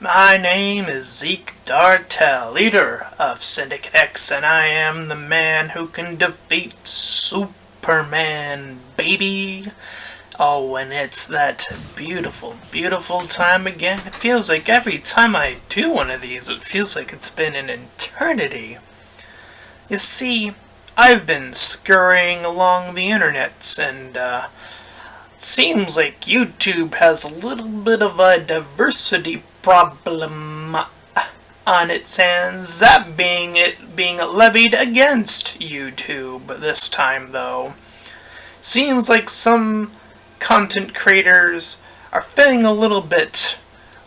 My name is Zeak, leader of Syndicate X, and I am the man who can defeat Superman, baby. Oh, and it's that beautiful, beautiful time again. It feels like every time I do one of these, it feels like it's been an eternity. You see, I've been scurrying along the internets, and it seems like YouTube has a little bit of a diversity problem on its hands, that being it being levied against YouTube this time, though. Seems like some content creators are feeling a little bit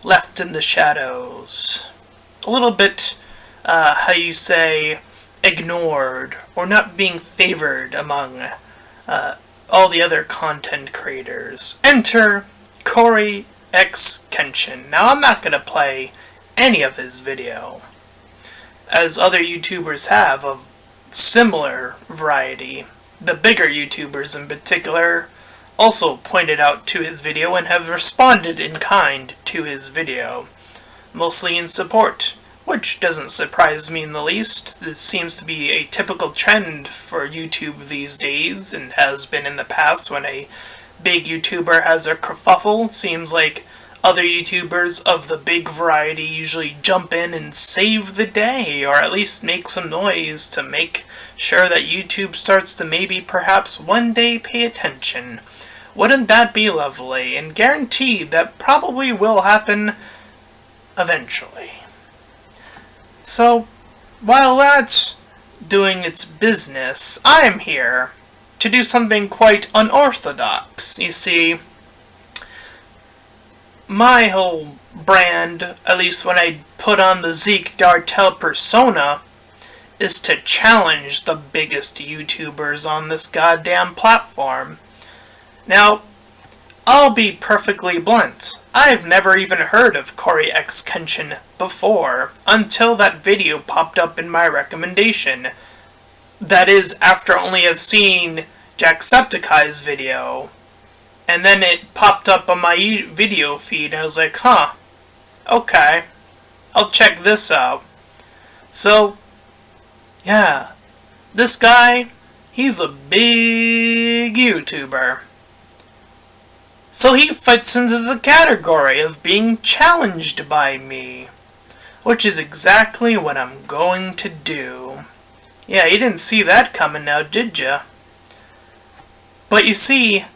left in the shadows. A little bit, ignored, or not being favored among all the other content creators. Enter CoryxKenshin. Now, I'm not going to play any of his video, as other YouTubers have of similar variety. The bigger YouTubers in particular also pointed out to his video and have responded in kind to his video, mostly in support, which doesn't surprise me in the least. This seems to be a typical trend for YouTube these days, and has been in the past when a big YouTuber has a kerfuffle. It seems like other YouTubers of the big variety usually jump in and save the day, or at least make some noise to make sure that YouTube starts to maybe perhaps one day pay attention. Wouldn't that be lovely? And guaranteed that probably will happen eventually. So, while that's doing its business, I'm here to do something quite unorthodox. You see, my whole brand, at least when I put on the Zeak persona, is to challenge the biggest YouTubers on this goddamn platform. Now, I'll be perfectly blunt. I've never even heard of CoryxKenshin before, until that video popped up in my recommendation. That is, after only have seen Jacksepticeye's video. And then it popped up on my video feed, and I was like, okay, I'll check this out. So, yeah, this guy, he's a big YouTuber. So he fits into the category of being challenged by me, which is exactly what I'm going to do. Yeah, you didn't see that coming now, did ya? But you see,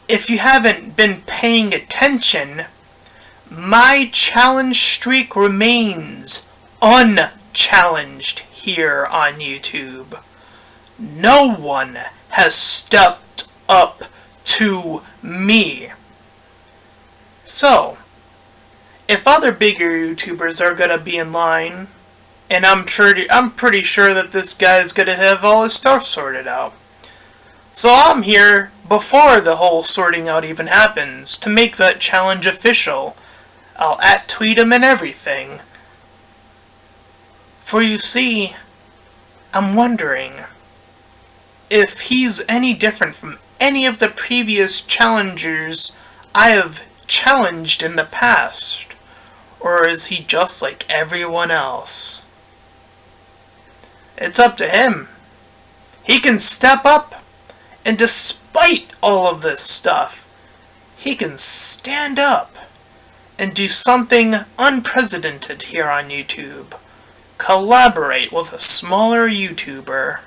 if you haven't been paying attention, my challenge streak remains unchallenged here on YouTube. No one has stepped up to me. So, if other bigger YouTubers are gonna be in line, and I'm pretty sure that this guy's gonna have all his stuff sorted out. So I'm here before the whole sorting out even happens, to make that challenge official. I'll @tweet him and everything. For you see, I'm wondering if he's any different from any of the previous challengers I have challenged in the past, or is he just like everyone else? It's up to him. He can step up, and despite all of this stuff, he can stand up and do something unprecedented here on YouTube. Collaborate with a smaller YouTuber.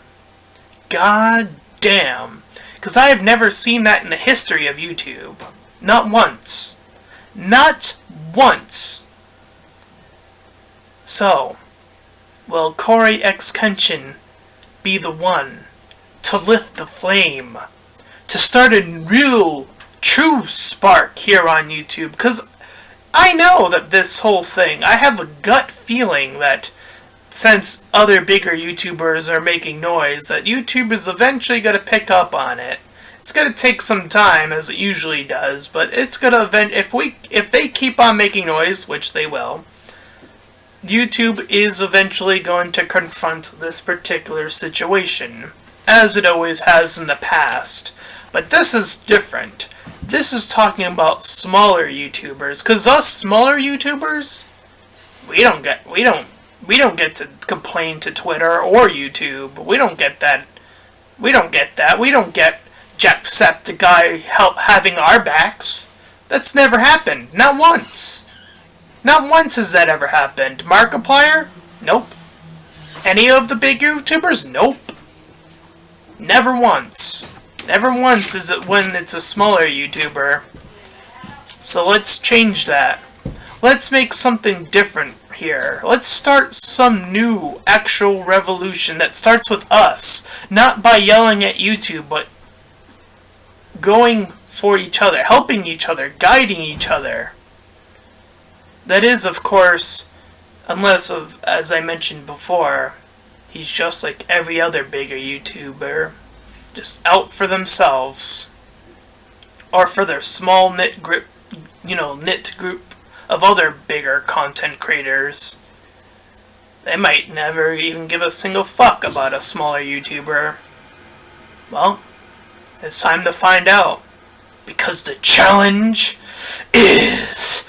God damn. Because I have never seen that in the history of YouTube. Not once. Not once. So, will CoryxKenshin be the one to lift the flame? To start a real, true spark here on YouTube? Because I know that this whole thing, I have a gut feeling that since other bigger YouTubers are making noise, that YouTube is eventually going to pick up on it. It's going to take some time, as it usually does, but it's going to if they keep on making noise, which they will, YouTube is eventually going to confront this particular situation, as it always has in the past. But this is different. This is talking about smaller YouTubers, because us smaller YouTubers, we don't get to complain to Twitter or YouTube. We don't get that. We don't get Jacksepticeye having our backs. That's never happened. Not once. Not once has that ever happened. Markiplier? Nope. Any of the big YouTubers? Nope. Never once. Never once is it when it's a smaller YouTuber. So let's change that. Let's make something different here. Let's start some new actual revolution that starts with us. Not by yelling at YouTube, but going for each other, helping each other, guiding each other. That is, of course, unless, as I mentioned before, he's just like every other bigger YouTuber, just out for themselves, or for their small knit group of other bigger content creators. They might never even give a single fuck about a smaller YouTuber. Well, it's time to find out, because the challenge is